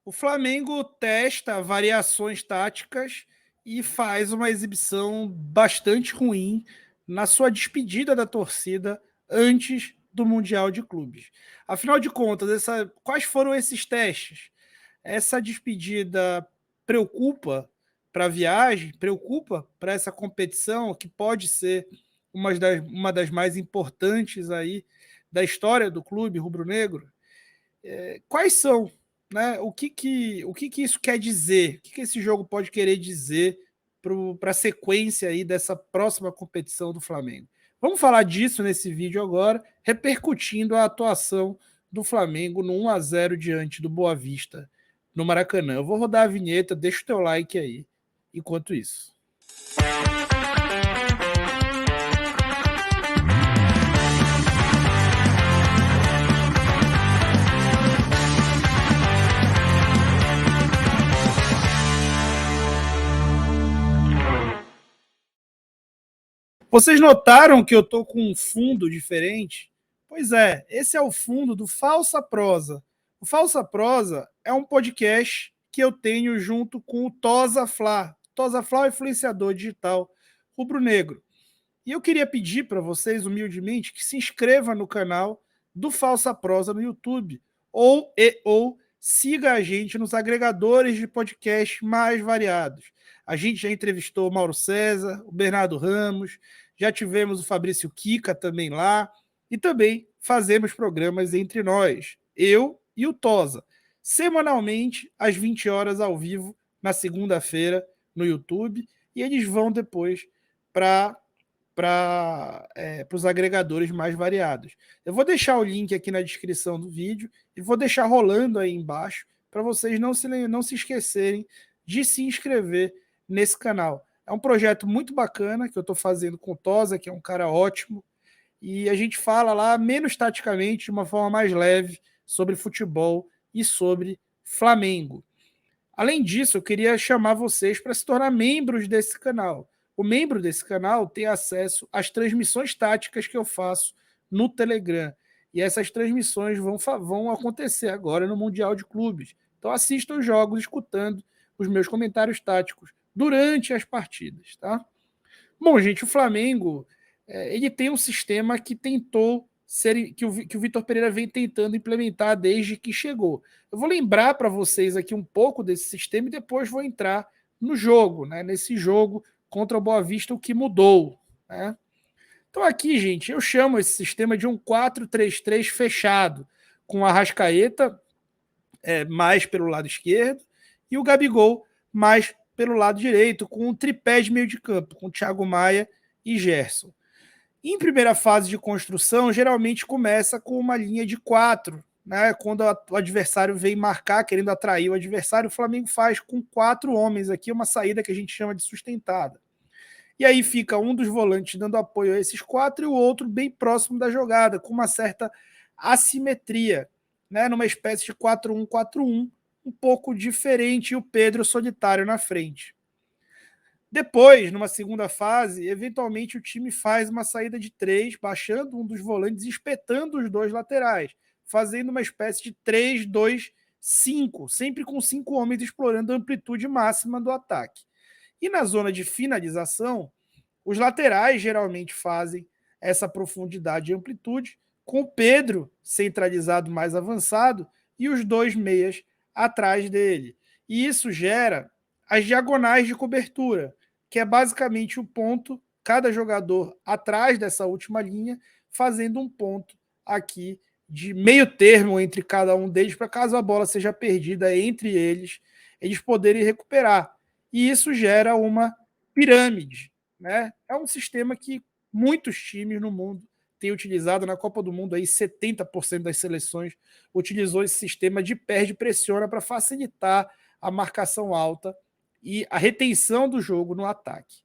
O Flamengo testa variações táticas e faz uma exibição bastante ruim na sua despedida da torcida antes do Mundial de Clubes. Afinal de contas, quais foram esses testes? Essa despedida preocupa para a viagem, preocupa para essa competição que pode ser uma das mais importantes aí da história do clube rubro-negro? Quais são, né? O que isso quer dizer? O que esse jogo pode querer dizer para a sequência aí dessa próxima competição do Flamengo? Vamos falar disso nesse vídeo agora, repercutindo a atuação do Flamengo no 1-0 diante do Boa Vista no Maracanã. Eu vou rodar a vinheta, deixa o teu like aí enquanto isso. Vocês notaram que eu tô com um fundo diferente? Pois é, esse é o fundo do Falsa Prosa. O Falsa Prosa é um podcast que eu tenho junto com o Tosa Flá. Tosa Flá é um influenciador digital rubro-negro. E eu queria pedir para vocês, humildemente, que se inscreva no canal do Falsa Prosa no YouTube ou siga a gente nos agregadores de podcast mais variados. A gente já entrevistou o Mauro César, o Bernardo Ramos, já tivemos o Fabrício Kika também lá, e também fazemos programas entre nós, eu e o Tosa, semanalmente às 20 horas ao vivo, na segunda-feira, no YouTube, e eles vão depois para os agregadores mais variados. Eu vou deixar o link aqui na descrição do vídeo e vou deixar rolando aí embaixo para vocês não se esquecerem de se inscrever nesse canal. É um projeto muito bacana que eu estou fazendo com o Tosa, que é um cara ótimo, e a gente fala lá menos taticamente, de uma forma mais leve, sobre futebol e sobre Flamengo. Além disso, eu queria chamar vocês para se tornar membros desse canal. O membro desse canal tem acesso às transmissões táticas que eu faço no Telegram. E essas transmissões vão acontecer agora no Mundial de Clubes. Então assistam os jogos escutando os meus comentários táticos durante as partidas. Tá? Bom, gente, o Flamengo ele tem um sistema que tentou que o Vitor Pereira vem tentando implementar desde que chegou. Eu vou lembrar para vocês aqui um pouco desse sistema e depois vou entrar no jogo, né? Nesse jogo contra o Boa Vista, o que mudou. Né? Então aqui, gente, eu chamo esse sistema de um 4-3-3 fechado, com a Arrascaeta mais pelo lado esquerdo e o Gabigol mais pelo lado direito, com um tripé de meio de campo, com Thiago Maia e Gerson. Em primeira fase de construção, geralmente começa com uma linha de 4, né? Quando o adversário vem marcar, querendo atrair o adversário, o Flamengo faz com 4 homens aqui, uma saída que a gente chama de sustentada. E aí fica um dos volantes dando apoio a esses 4 e o outro bem próximo da jogada, com uma certa assimetria, né? Numa espécie de 4-1-4-1, um pouco diferente, e o Pedro solitário na frente. Depois, numa segunda fase, eventualmente o time faz uma saída de 3, baixando um dos volantes e espetando os 2 laterais, fazendo uma espécie de 3-2-5, sempre com 5 homens explorando a amplitude máxima do ataque. E na zona de finalização, os laterais geralmente fazem essa profundidade e amplitude, com o Pedro centralizado mais avançado e os 2 meias atrás dele. E isso gera as diagonais de cobertura, que é basicamente o ponto, cada jogador atrás dessa última linha, fazendo um ponto aqui de meio termo entre cada um deles, para caso a bola seja perdida entre eles, eles poderem recuperar. E isso gera uma pirâmide. Né? É um sistema que muitos times no mundo têm utilizado. Na Copa do Mundo, aí 70% das seleções utilizou esse sistema de perde-pressiona para facilitar a marcação alta e a retenção do jogo no ataque.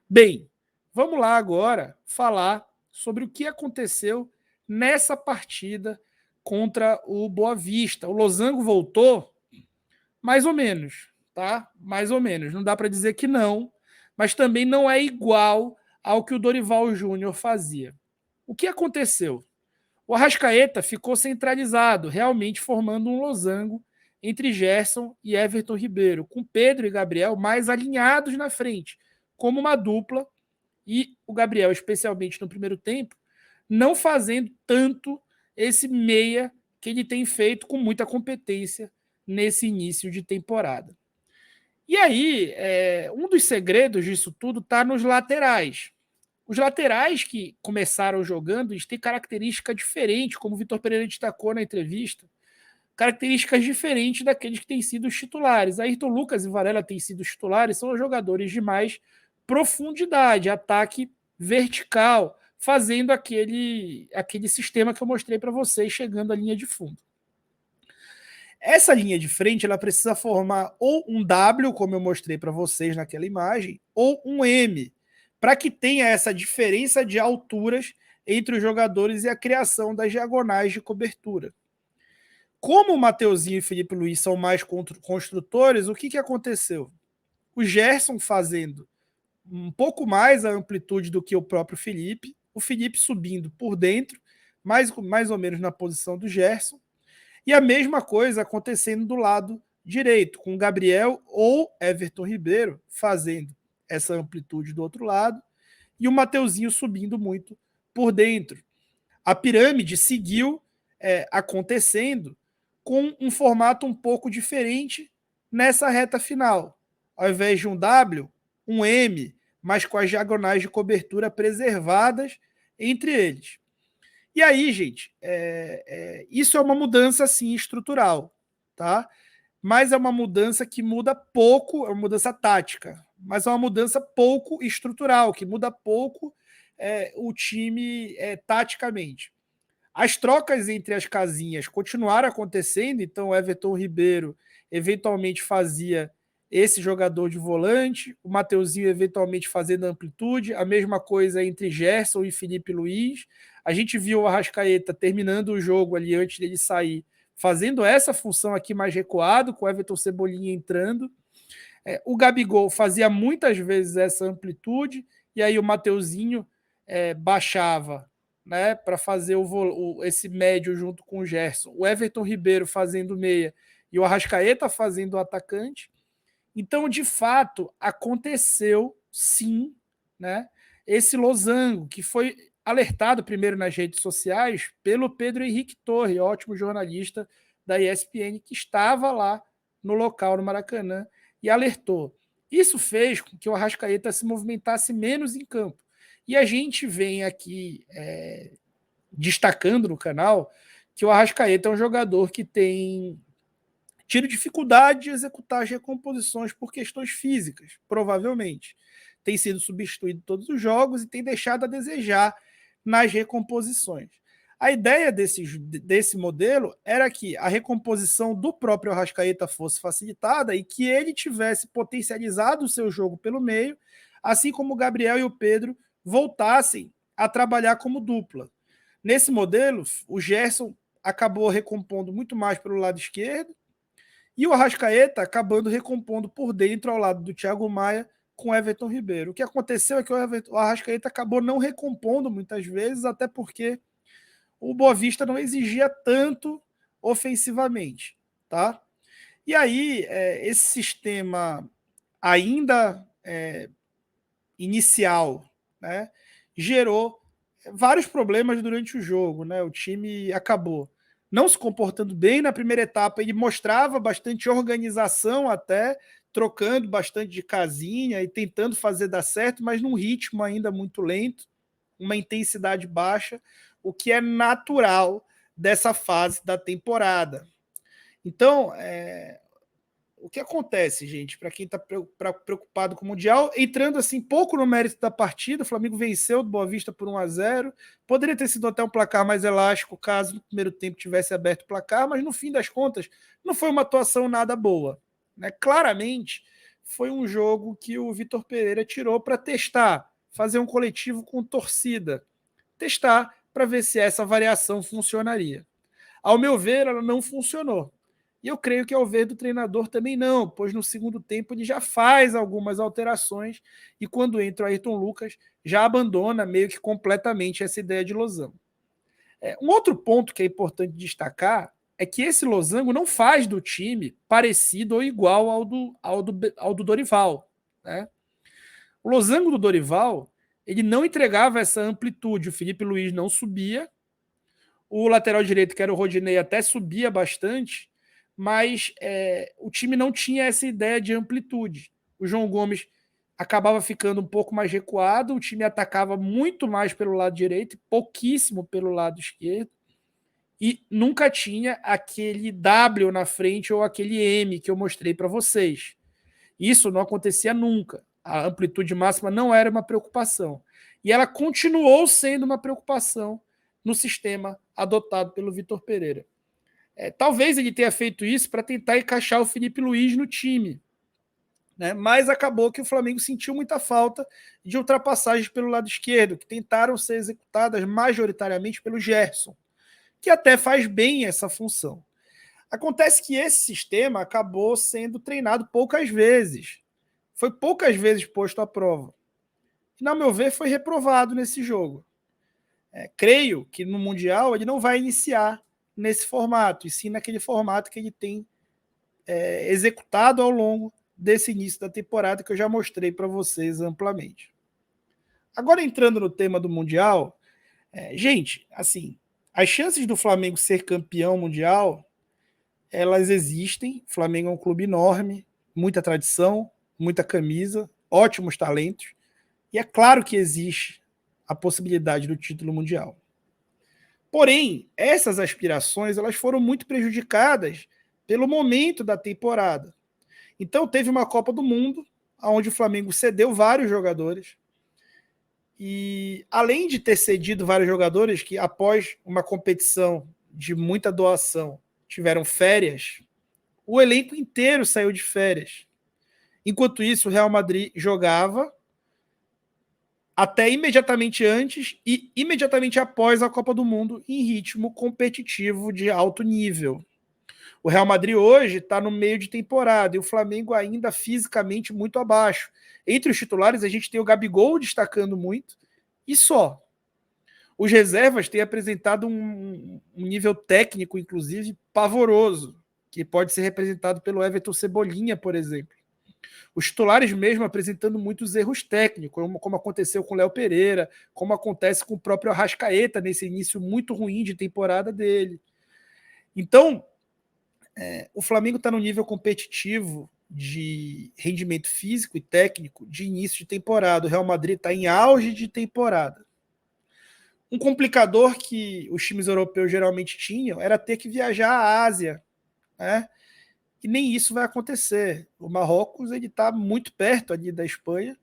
Bem, vamos lá agora falar sobre o que aconteceu nessa partida contra o Boa Vista. O Losango voltou mais ou menos, tá? Mais ou menos. Não dá para dizer que não, mas também não é igual ao que o Dorival Júnior fazia. O que aconteceu? O Arrascaeta ficou centralizado, realmente formando um losango entre Gerson e Everton Ribeiro, com Pedro e Gabriel mais alinhados na frente, como uma dupla, e o Gabriel, especialmente no primeiro tempo, não fazendo tanto esse meia que ele tem feito com muita competência nesse início de temporada. E aí, um dos segredos disso tudo está nos laterais. Os laterais que começaram jogando, eles têm características diferentes, como o Vitor Pereira destacou na entrevista, características diferentes daqueles que têm sido os titulares. Ayrton Lucas e Varela têm sido os titulares, são jogadores de mais profundidade, ataque vertical, fazendo aquele sistema que eu mostrei para vocês, chegando à linha de fundo. Essa linha de frente ela precisa formar ou um W, como eu mostrei para vocês naquela imagem, ou um M, para que tenha essa diferença de alturas entre os jogadores e a criação das diagonais de cobertura. Como o Mateuzinho e o Felipe Luiz são mais construtores, o que aconteceu? O Gerson fazendo um pouco mais a amplitude do que o próprio Felipe, o Felipe subindo por dentro, mais ou menos na posição do Gerson, e a mesma coisa acontecendo do lado direito, com o Gabriel ou Everton Ribeiro fazendo essa amplitude do outro lado, e o Mateuzinho subindo muito por dentro. A pirâmide seguiu acontecendo com um formato um pouco diferente nessa reta final. Ao invés de um W, um M, mas com as diagonais de cobertura preservadas entre eles. E aí, gente, isso é uma mudança, sim, estrutural, tá? Mas é uma mudança que muda pouco, é uma mudança tática, mas é uma mudança pouco estrutural, que muda pouco o time taticamente. As trocas entre as casinhas continuaram acontecendo, então o Everton Ribeiro eventualmente fazia esse jogador de volante, o Mateuzinho eventualmente fazendo amplitude, a mesma coisa entre Gerson e Felipe Luiz. A gente viu o Arrascaeta terminando o jogo ali antes dele sair, fazendo essa função aqui mais recuado, com o Everton Cebolinha entrando. O Gabigol fazia muitas vezes essa amplitude, e aí o Mateuzinho baixava, né, para fazer esse médio junto com o Gerson. O Everton Ribeiro fazendo meia e o Arrascaeta fazendo o atacante. Então, de fato, aconteceu sim, né, esse losango que foi alertado primeiro nas redes sociais pelo Pedro Henrique Torre, ótimo jornalista da ESPN, que estava lá no local, no Maracanã, e alertou. Isso fez com que o Arrascaeta se movimentasse menos em campo. E a gente vem aqui destacando no canal que o Arrascaeta é um jogador que tem tido dificuldade de executar as recomposições por questões físicas, provavelmente. Tem sido substituído em todos os jogos e tem deixado a desejar nas recomposições. A ideia desse modelo era que a recomposição do próprio Arrascaeta fosse facilitada e que ele tivesse potencializado o seu jogo pelo meio, assim como o Gabriel e o Pedro voltassem a trabalhar como dupla. Nesse modelo, o Gerson acabou recompondo muito mais pelo lado esquerdo e o Arrascaeta acabando recompondo por dentro ao lado do Thiago Maia com o Everton Ribeiro. O que aconteceu é que o Arrascaeta acabou não recompondo muitas vezes, até porque o Boavista não exigia tanto ofensivamente, tá? E aí, esse sistema ainda inicial, né, gerou vários problemas durante o jogo, né? O time acabou não se comportando bem na primeira etapa, ele mostrava bastante organização até, trocando bastante de casinha e tentando fazer dar certo, mas num ritmo ainda muito lento, uma intensidade baixa, o que é natural dessa fase da temporada. Então, o que acontece, gente, para quem está preocupado com o Mundial, entrando assim pouco no mérito da partida, o Flamengo venceu do Boa Vista por 1-0, poderia ter sido até um placar mais elástico caso no primeiro tempo tivesse aberto o placar, mas no fim das contas não foi uma atuação nada boa, né? Claramente foi um jogo que o Vitor Pereira tirou para testar, fazer um coletivo com torcida, testar para ver se essa variação funcionaria. Ao meu ver, ela não funcionou. E eu creio que ao ver do treinador também não, pois no segundo tempo ele já faz algumas alterações e quando entra o Ayrton Lucas já abandona meio que completamente essa ideia de losango. Um outro ponto que é importante destacar é que esse losango não faz do time parecido ou igual ao do Dorival. Né? O losango do Dorival, ele não entregava essa amplitude. O Felipe Luiz não subia. O lateral direito, que era o Rodinei, até subia bastante, mas o time não tinha essa ideia de amplitude. O João Gomes acabava ficando um pouco mais recuado, o time atacava muito mais pelo lado direito, pouquíssimo pelo lado esquerdo, e nunca tinha aquele W na frente ou aquele M que eu mostrei para vocês. Isso não acontecia nunca. A amplitude máxima não era uma preocupação. E ela continuou sendo uma preocupação no sistema adotado pelo Vitor Pereira. Talvez ele tenha feito isso para tentar encaixar o Felipe Luiz no time, né? Mas acabou que o Flamengo sentiu muita falta de ultrapassagens pelo lado esquerdo, que tentaram ser executadas majoritariamente pelo Gerson, que até faz bem essa função. Acontece que esse sistema acabou sendo treinado poucas vezes. Foi poucas vezes posto à prova. E, na meu ver, foi reprovado nesse jogo. Creio que no Mundial ele não vai iniciar nesse formato, e sim naquele formato que ele tem executado ao longo desse início da temporada, que eu já mostrei para vocês amplamente. Agora, entrando no tema do Mundial, gente, assim, as chances do Flamengo ser campeão mundial, elas existem. O Flamengo é um clube enorme, muita tradição, muita camisa, ótimos talentos, e é claro que existe a possibilidade do título mundial. Porém, essas aspirações elas foram muito prejudicadas pelo momento da temporada. Então, teve uma Copa do Mundo, onde o Flamengo cedeu vários jogadores, e além de ter cedido vários jogadores que, após uma competição de muita doação, tiveram férias, o elenco inteiro saiu de férias. Enquanto isso, o Real Madrid jogava até imediatamente antes e imediatamente após a Copa do Mundo em ritmo competitivo de alto nível. O Real Madrid hoje está no meio de temporada e o Flamengo ainda fisicamente muito abaixo. Entre os titulares, a gente tem o Gabigol destacando muito e só. Os reservas têm apresentado um nível técnico, inclusive, pavoroso, que pode ser representado pelo Everton Cebolinha, por exemplo. Os titulares mesmo apresentando muitos erros técnicos, como aconteceu com o Léo Pereira, como acontece com o próprio Arrascaeta nesse início muito ruim de temporada dele. Então, o Flamengo está no nível competitivo de rendimento físico e técnico de início de temporada. O Real Madrid está em auge de temporada. Um complicador que os times europeus geralmente tinham era ter que viajar à Ásia, né? E nem isso vai acontecer. O Marrocos está muito perto ali da Espanha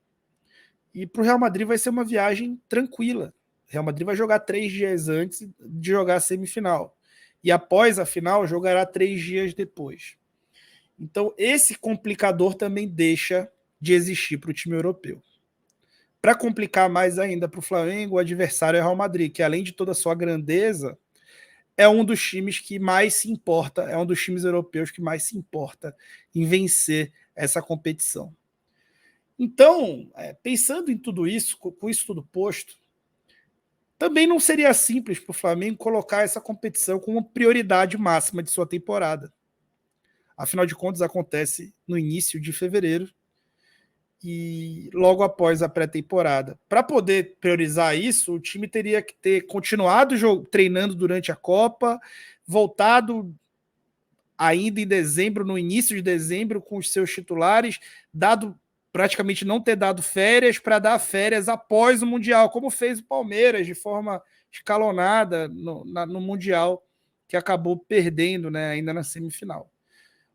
e para o Real Madrid vai ser uma viagem tranquila. O Real Madrid vai jogar 3 dias antes de jogar a semifinal. E após a final, jogará 3 dias depois. Então, esse complicador também deixa de existir para o time europeu. Para complicar mais ainda para o Flamengo, o adversário é o Real Madrid, que além de toda a sua grandeza, é um dos times que mais se importa, é um dos times europeus que mais se importa em vencer essa competição. Então, pensando em tudo isso, com isso tudo posto, também não seria simples para o Flamengo colocar essa competição como prioridade máxima de sua temporada. Afinal de contas, acontece no início de fevereiro e logo após a pré-temporada. Para poder priorizar isso, o time teria que ter continuado treinando durante a Copa, voltado ainda em dezembro, no início de dezembro, com os seus titulares, praticamente não ter dado férias para dar férias após o Mundial, como fez o Palmeiras de forma escalonada no Mundial, que acabou perdendo, né, ainda na semifinal.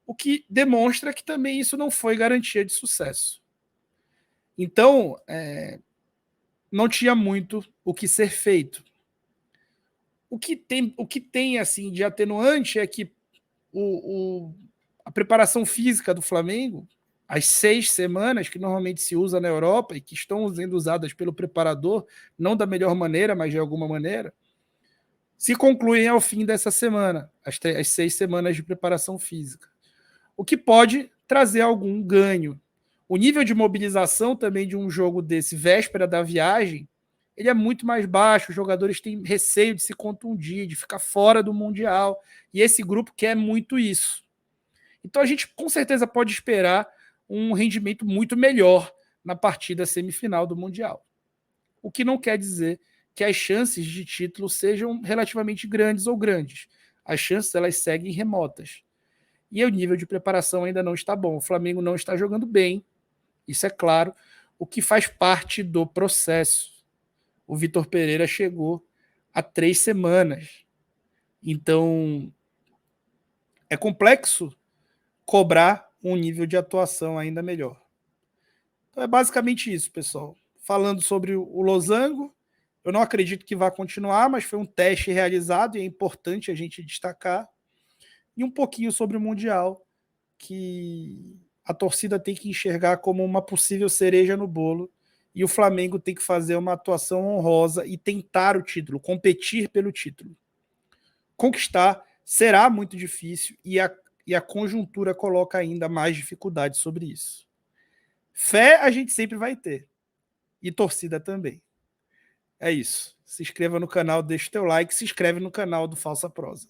O que demonstra que também isso não foi garantia de sucesso. Então, não tinha muito o que ser feito. O que tem assim, de atenuante é que a preparação física do Flamengo, as 6 semanas que normalmente se usa na Europa e que estão sendo usadas pelo preparador, não da melhor maneira, mas de alguma maneira, se concluem ao fim dessa semana, as 6 semanas de preparação física. O que pode trazer algum ganho. O nível de mobilização também de um jogo desse, véspera da viagem, ele é muito mais baixo, os jogadores têm receio de se contundir, de ficar fora do Mundial, e esse grupo quer muito isso. Então a gente com certeza pode esperar um rendimento muito melhor na partida semifinal do Mundial. O que não quer dizer que as chances de título sejam relativamente grandes ou grandes. As chances elas seguem remotas. E o nível de preparação ainda não está bom. O Flamengo não está jogando bem, isso é claro, o que faz parte do processo. O Vitor Pereira chegou há 3 semanas. Então, é complexo cobrar um nível de atuação ainda melhor. Então é basicamente isso, pessoal. Falando sobre o Losango, eu não acredito que vá continuar, mas foi um teste realizado e é importante a gente destacar. E um pouquinho sobre o Mundial, que a torcida tem que enxergar como uma possível cereja no bolo e o Flamengo tem que fazer uma atuação honrosa e tentar o título, competir pelo título. Conquistar será muito difícil e a conjuntura coloca ainda mais dificuldade sobre isso. Fé a gente sempre vai ter e torcida também. É isso. Se inscreva no canal, deixa o teu like, se inscreve no canal do Falsa Prosa.